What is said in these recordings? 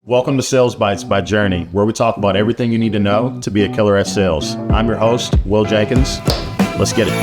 Welcome to Sales Bites by Journey, where we talk about everything you need to know to be a killer at sales. I'm your host, Will Jenkins. Let's get it.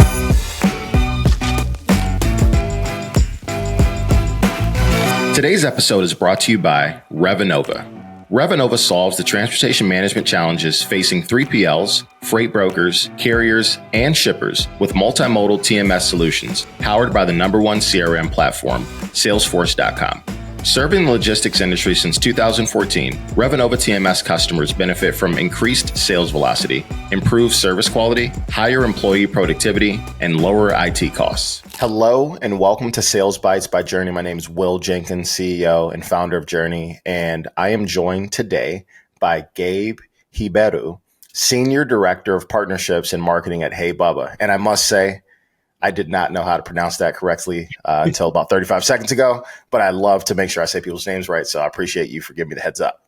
Today's episode is brought to you by Revinova. Revinova solves the transportation management challenges facing 3PLs, freight brokers, carriers, and shippers with multimodal TMS solutions powered by the #1 CRM platform, Salesforce.com. Serving the logistics industry since 2014, Revinova TMS customers benefit from increased sales velocity, improved service quality, higher employee productivity, and lower IT costs. Hello, and welcome to Sales Bites by Journey. My name is Will Jenkins, CEO and founder of Journey, and I am joined today by Gabe Ribeiro, Senior Director of Partnerships and Marketing at Hey Bubba. And I must say, I did not know how to pronounce that correctly until about 35 seconds ago, but I love to make sure I say people's names right. So I appreciate you for giving me the heads up.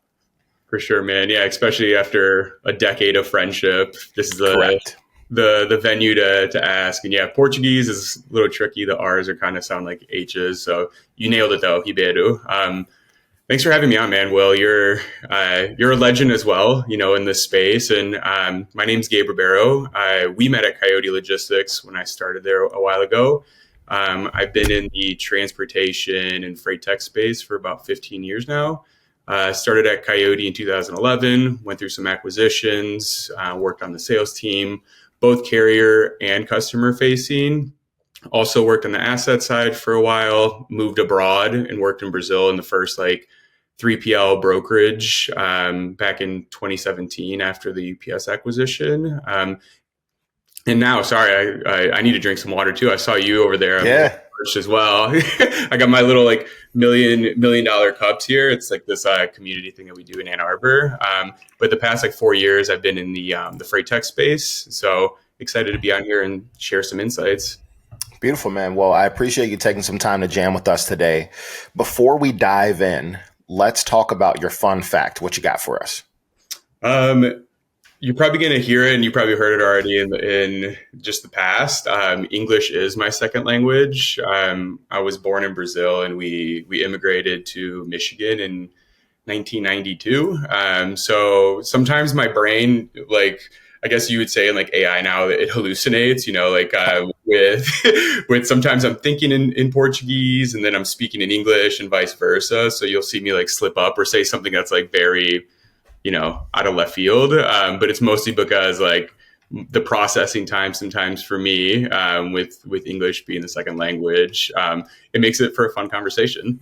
For sure, man. Yeah, especially after a decade of friendship. This is the venue to ask. And yeah, Portuguese is a little tricky. The R's are kind of sound like H's. So you nailed it though, Ribeiro. Thanks for having me on, man. Will, you're a legend as well, in this space. And my name's Gabe Ribeiro. We met at Coyote Logistics when I started there a while ago. I've been in the transportation and freight tech space for about 15 years now. Started at Coyote in 2011, went through some acquisitions, worked on the sales team, both carrier and customer facing. Also worked on the asset side for a while, moved abroad and worked in Brazil in the first 3PL brokerage back in 2017 after the UPS acquisition. And now, sorry, I need to drink some water too. I saw you over there. Yeah. As well. I got my little million dollar cups here. It's like this community thing that we do in Ann Arbor. But the past 4 years, I've been in the freight tech space. So excited to be on here and share some insights. Beautiful, man. Well, I appreciate you taking some time to jam with us today. Before we dive in, let's talk about your fun fact. What you got for us? You're probably going to hear it, and you probably heard it already in just the past. English is my second language. I was born in Brazil, and we immigrated to Michigan in 1992. So sometimes my brain, I guess you would say in AI now, that it hallucinates, with sometimes I'm thinking in Portuguese and then I'm speaking in English and vice versa. So you'll see me slip up or say something that's very, out of left field. But it's mostly because the processing time sometimes for me, with English being the second language, it makes it for a fun conversation.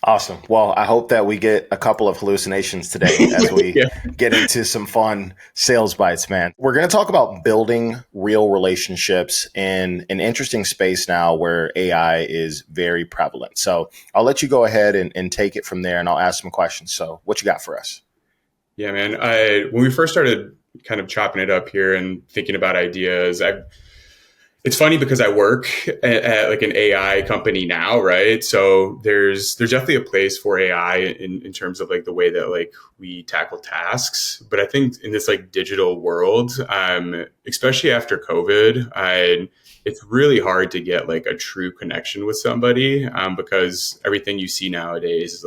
Awesome. Well, I hope that we get a couple of hallucinations today as we get into some fun sales bites, man. We're going to talk about building real relationships in an interesting space now where AI is very prevalent. So I'll let you go ahead and take it from there, and I'll ask some questions. So what you got for us? Yeah, man. When we first started kind of chopping it up here and thinking about ideas, it's funny because I work at an AI company now, right? So there's definitely a place for AI in terms of the way that we tackle tasks. But I think in this digital world, especially after COVID, it's really hard to get a true connection with somebody because everything you see nowadays is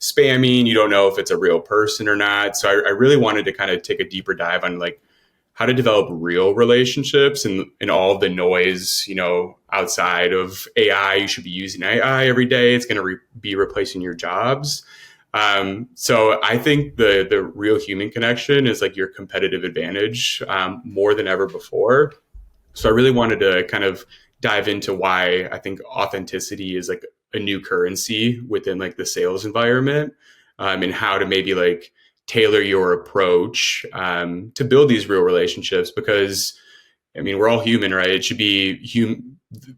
spamming. You don't know if it's a real person or not. So I really wanted to kind of take a deeper dive on how to develop real relationships and all of the noise, outside of AI. You should be using AI every day. It's going to be replacing your jobs. So I think the real human connection is your competitive advantage more than ever before. So I really wanted to kind of dive into why I think authenticity is a new currency within the sales environment, and how to maybe tailor your approach to build these real relationships. Because we're all human, right? It should be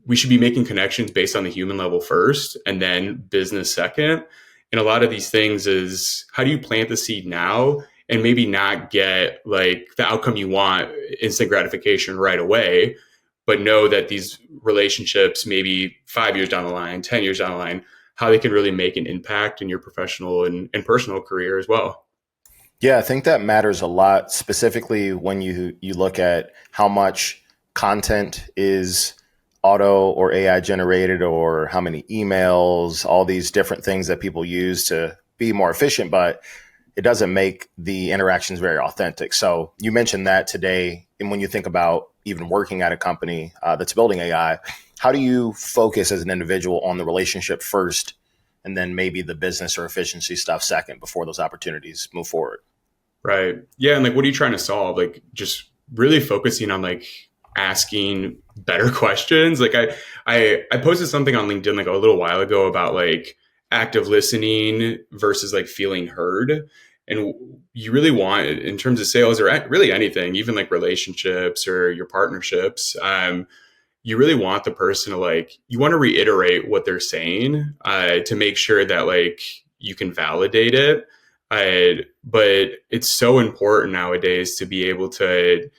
we should be making connections based on the human level first, and then business second. And a lot of these things is, how do you plant the seed now and maybe not get the outcome you want, instant gratification right away, but know that these relationships, maybe 5 years down the line, 10 years down the line, how they can really make an impact in your professional and personal career as well. Yeah, I think that matters a lot, specifically when you look at how much content is auto or AI generated, or how many emails, all these different things that people use to be more efficient. But it doesn't make the interactions very authentic. So you mentioned that today. And when you think about even working at a company that's building AI, how do you focus as an individual on the relationship first, and then maybe the business or efficiency stuff second before those opportunities move forward? Right. Yeah. And like, what are you trying to solve? Like, just really focusing on like asking better questions. Like I posted something on LinkedIn like a little while ago about like active listening versus like feeling heard. And you really want, in terms of sales or really anything, even like relationships or your partnerships, you really want the person to like, you want to reiterate what they're saying to make sure that like you can validate it. But it's so important nowadays to be able to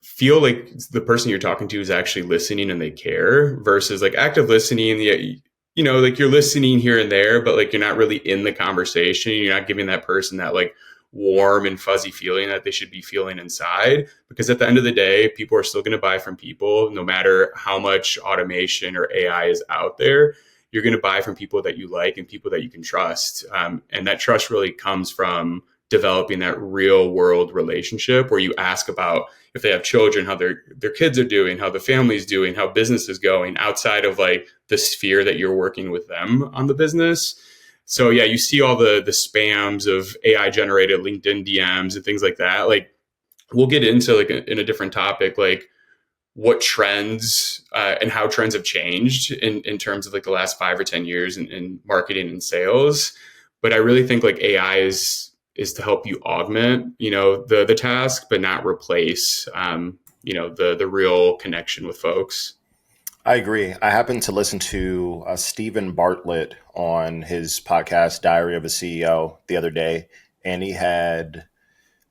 feel like the person you're talking to is actually listening and they care versus like active listening. Yeah, you know, like you're listening here and there, but like you're not really in the conversation. You're not giving that person that like warm and fuzzy feeling that they should be feeling inside. Because at the end of the day, people are still going to buy from people, no matter how much automation or AI is out there. You're going to buy from people that you like and people that you can trust. And that trust really comes from developing that real world relationship where you ask about if they have children, how their kids are doing, how the family's doing, how business is going outside of like the sphere that you're working with them on the business. So yeah, you see all the spams of AI generated LinkedIn DMs and things like that. Like we'll get into like in a different topic, like what trends and how trends have changed in terms of like the last 5 or 10 years in marketing and sales. But I really think like AI is to help you augment, you know, the task, but not replace, you know, the real connection with folks. I agree. I happened to listen to Stephen Bartlett on his podcast, Diary of a CEO, the other day, and he had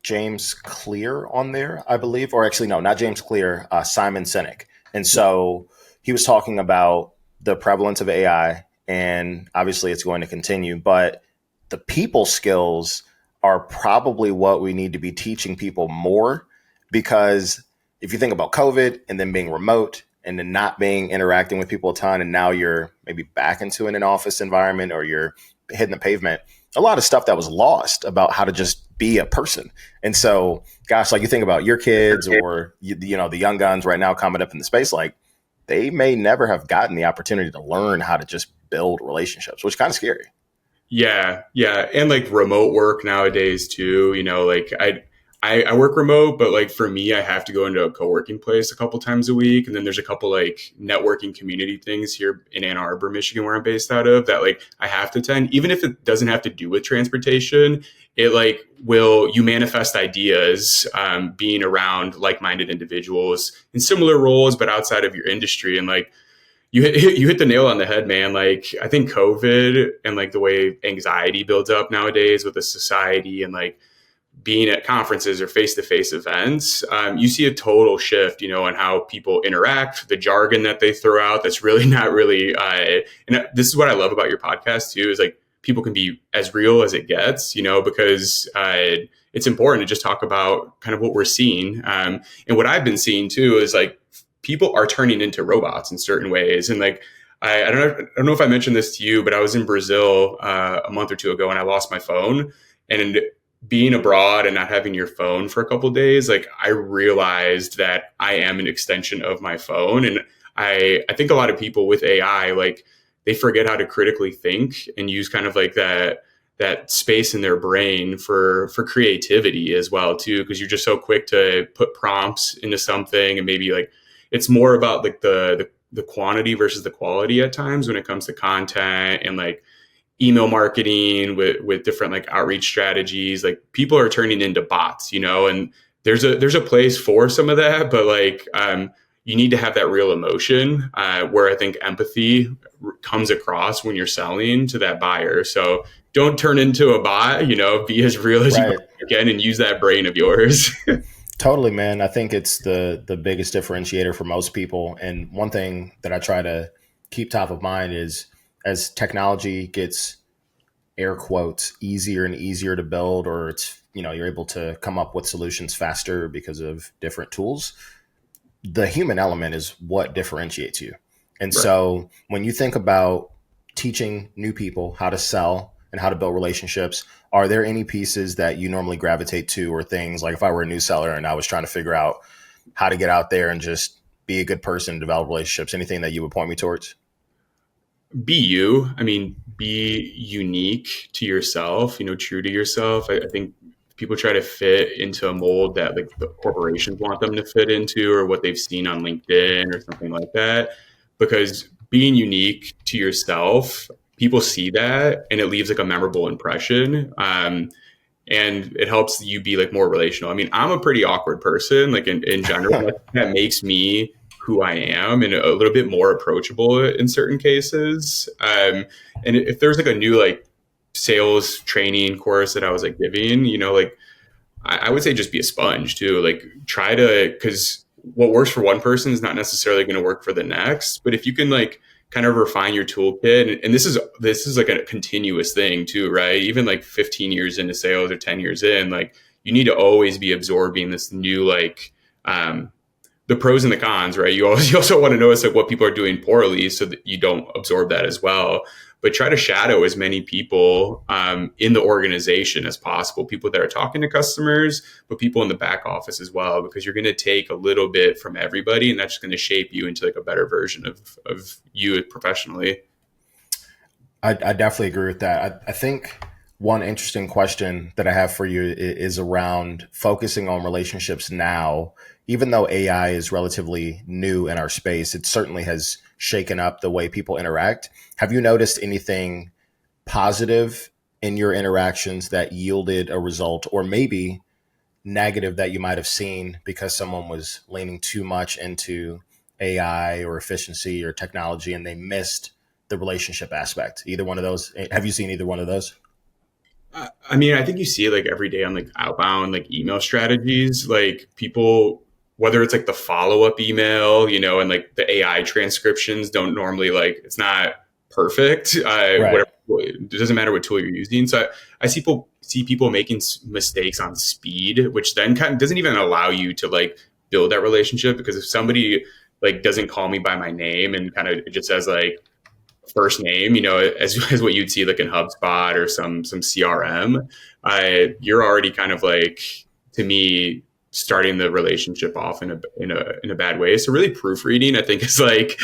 James Clear on there, I believe, or actually, no, not James Clear, Simon Sinek. And so he was talking about the prevalence of AI, and obviously it's going to continue, but the people skills are probably what we need to be teaching people more, because if you think about COVID and then being remote and then not being interacting with people a ton, and now you're maybe back into an office environment or you're hitting the pavement, a lot of stuff that was lost about how to just be a person. And so, gosh, like you think about your kids or, you know, the young guns right now coming up in the space, like they may never have gotten the opportunity to learn how to just build relationships, which is kind of scary. Yeah. Yeah. And like remote work nowadays too, you know, like I work remote, but like for me, I have to go into a co-working place a couple times a week. And then there's a couple like networking community things here in Ann Arbor, Michigan, where I'm based out of, that like I have to attend, even if it doesn't have to do with transportation. It like you manifest ideas being around like-minded individuals in similar roles, but outside of your industry. And like you hit the nail on the head, man. Like I think COVID and like the way anxiety builds up nowadays with the society and like being at conferences or face-to-face events, you see a total shift, you know, in how people interact, the jargon that they throw out. That's really not really, and this is what I love about your podcast too, is like people can be as real as it gets, you know, because it's important to just talk about kind of what we're seeing. And what I've been seeing too is like people are turning into robots in certain ways. And like, I don't know if I mentioned this to you, but I was in Brazil a month or two ago and I lost my phone. And being abroad and not having your phone for a couple of days, like I realized that I am an extension of my phone. And I think a lot of people with AI, like they forget how to critically think and use kind of like that space in their brain for creativity as well too, because you're just so quick to put prompts into something, and maybe like it's more about like the quantity versus the quality at times when it comes to content and like email marketing with different like outreach strategies. Like people are turning into bots, you know, and there's a place for some of that, but like you need to have that real emotion where I think empathy comes across when you're selling to that buyer. So don't turn into a bot, you know, be as real as you can and use that brain of yours. Totally, man. I think it's the biggest differentiator for most people. And one thing that I try to keep top of mind is, as technology gets, air quotes, easier and easier to build, or it's, you know, you're able to come up with solutions faster because of different tools, the human element is what differentiates you. And so when you think about teaching new people how to sell and how to build relationships, Are there any pieces that you normally gravitate to, or things like if I were a new seller and I was trying to figure out how to get out there and just be a good person, develop relationships, anything that you would point me towards? Be you. I mean, be unique to yourself, true to yourself. I think people try to fit into a mold that like the corporations want them to fit into, or what they've seen on LinkedIn or something like that. Because being unique to yourself, people see that and it leaves like a memorable impression. And it helps you be like more relational. I mean, I'm a pretty awkward person, like in general. That makes me who I am and a little bit more approachable in certain cases. And if there's like a new like sales training course that I was like giving, like I would say just be a sponge too. Like try to, because what works for one person is not necessarily going to work for the next. But if you can like kind of refine your toolkit, and this is like a continuous thing too, right? Even like 15 years into sales or 10 years in, like you need to always be absorbing this new like the pros and the cons, right? You also want to notice like what people are doing poorly so that you don't absorb that as well. But try to shadow as many people in the organization as possible, people that are talking to customers, but people in the back office as well, because you're going to take a little bit from everybody, and that's just going to shape you into like a better version of you professionally. I definitely agree with that. I think one interesting question that I have for you is around focusing on relationships now. Even though AI is relatively new in our space, it certainly has shaken up the way people interact. Have you noticed anything positive in your interactions that yielded a result, or maybe negative that you might have seen because someone was leaning too much into AI or efficiency or technology and they missed the relationship aspect? Either one of those. Have you seen either one of those? I mean, I think you see it like every day on like outbound like email strategies, like people, whether it's like the follow-up email, and like the AI transcriptions don't normally like, it's not perfect. Right. Whatever, it doesn't matter what tool you're using. So I see people making mistakes on speed, which then kind of doesn't even allow you to like build that relationship. Because if somebody like doesn't call me by my name and kind of it just says like first name, as what you'd see like in HubSpot or some CRM, you're already kind of like, to me, starting the relationship off in a bad way. So really proofreading, I think, is like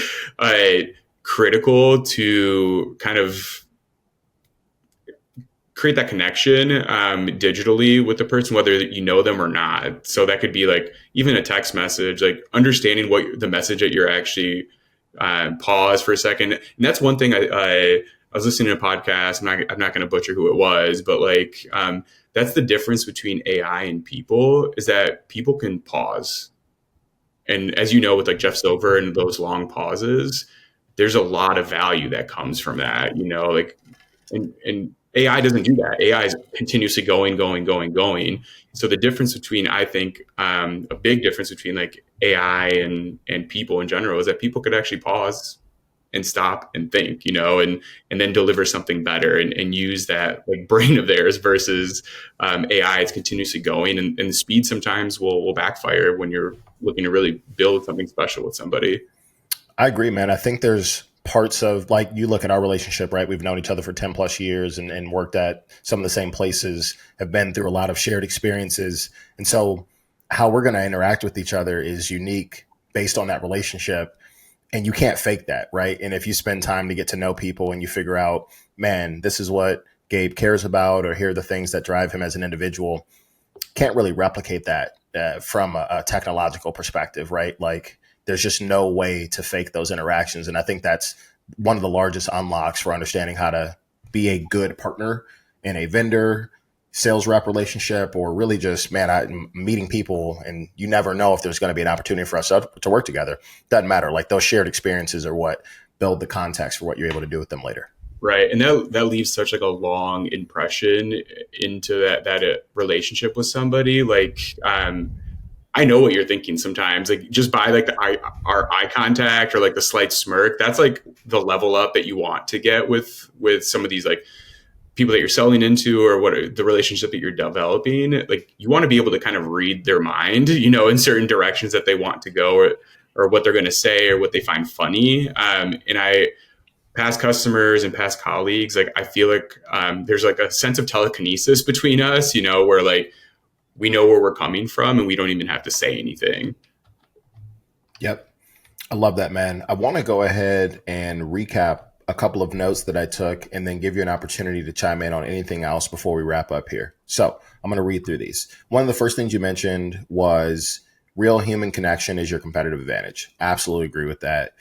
critical to kind of create that connection digitally with the person, whether you know them or not. So that could be like even a text message, like understanding what the message that you're actually pause for a second. And that's one thing I was listening to a podcast. I'm not going to butcher who it was, but like that's the difference between AI and people, is that people can pause. And as you know, with like Jeff Silver and those long pauses, there's a lot of value that comes from that, like, and AI doesn't do that. AI is continuously going. So the difference between, I think, a big difference between like AI and people in general is that people could actually pause and stop and think, and then deliver something better and use that like brain of theirs versus AI. It's continuously going, and the speed sometimes will backfire when you're looking to really build something special with somebody. I agree, man. I think there's parts of, like, you look at our relationship, right? We've known each other for 10 plus years and worked at some of the same places, have been through a lot of shared experiences. And so how we're going to interact with each other is unique based on that relationship. And you can't fake that, right? And if you spend time to get to know people and you figure out, man, this is what Gabe cares about, or here are the things that drive him as an individual, can't really replicate that from a technological perspective, right? Like, there's just no way to fake those interactions. And I think that's one of the largest unlocks for understanding how to be a good partner in a vendor sales rep relationship, or really just, man, I'm meeting people and you never know if there's going to be an opportunity for us to work together. Doesn't matter. Like, those shared experiences are what build the context for what you're able to do with them later. Right. And that leaves such like a long impression into that relationship with somebody. Like, I know what you're thinking sometimes, like just by like our eye contact or like the slight smirk, that's like the level up that you want to get with some of these like people that you're selling into, or what the relationship that you're developing. Like, you want to be able to kind of read their mind, in certain directions that they want to go, or what they're going to say, or what they find funny. And past customers and past colleagues, like I feel like there's like a sense of telekinesis between us, where like we know where we're coming from and we don't even have to say anything. Yep. I love that, man. I want to go ahead and recap a couple of notes that I took and then give you an opportunity to chime in on anything else before we wrap up here. So I'm going to read through these. One of the first things you mentioned was real human connection is your competitive advantage. Absolutely agree with that.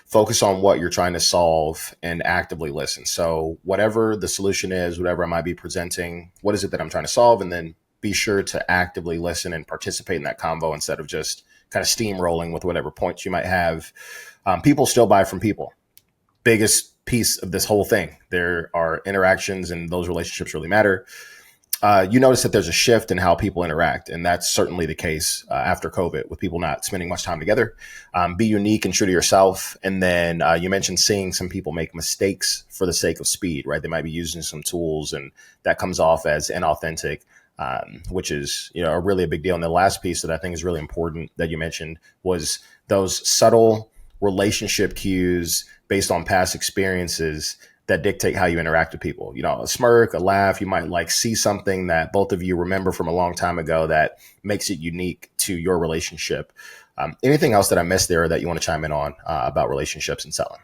Focus on what you're trying to solve and actively listen. So whatever the solution is, whatever I might be presenting, what is it that I'm trying to solve? And then be sure to actively listen and participate in that convo instead of just kind of steamrolling with whatever points you might have. People still buy from people. Biggest piece of this whole thing. There are interactions and those relationships really matter. You notice that there's a shift in how people interact, and that's certainly the case after COVID with people not spending much time together. Be unique and true to yourself. And then you mentioned seeing some people make mistakes for the sake of speed, right? They might be using some tools and that comes off as inauthentic, which is, a really a big deal. And the last piece that I think is really important that you mentioned was those subtle relationship cues based on past experiences that dictate how you interact with people. A smirk, a laugh, you might like see something that both of you remember from a long time ago that makes it unique to your relationship. Anything else that I missed there that you want to chime in on about relationships and selling?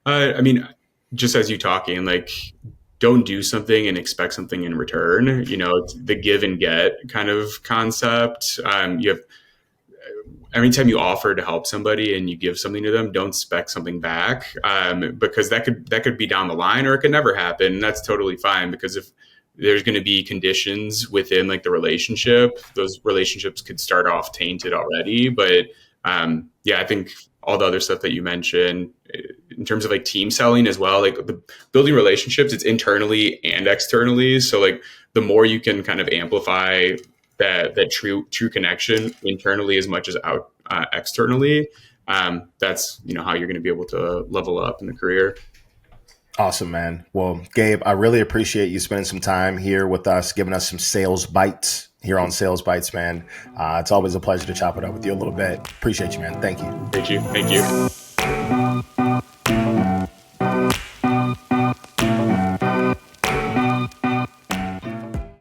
I mean, just as you talking, like, don't do something and expect something in return. It's the give and get kind of concept. Every time you offer to help somebody and you give something to them, don't expect something back, because that could be down the line or it could never happen. And that's totally fine, because if there's going to be conditions within like the relationship, those relationships could start off tainted already. But I think all the other stuff that you mentioned in terms of like team selling as well, like the building relationships, it's internally and externally. So like the more you can kind of amplify that true connection internally as much as out externally, that's how you're going to be able to level up in the career. Awesome, man. Well, Gabe, I really appreciate you spending some time here with us, giving us some sales bites here on Sales Bites, man. It's always a pleasure to chop it up with you a little bit. Appreciate you, man. Thank you. Thank you.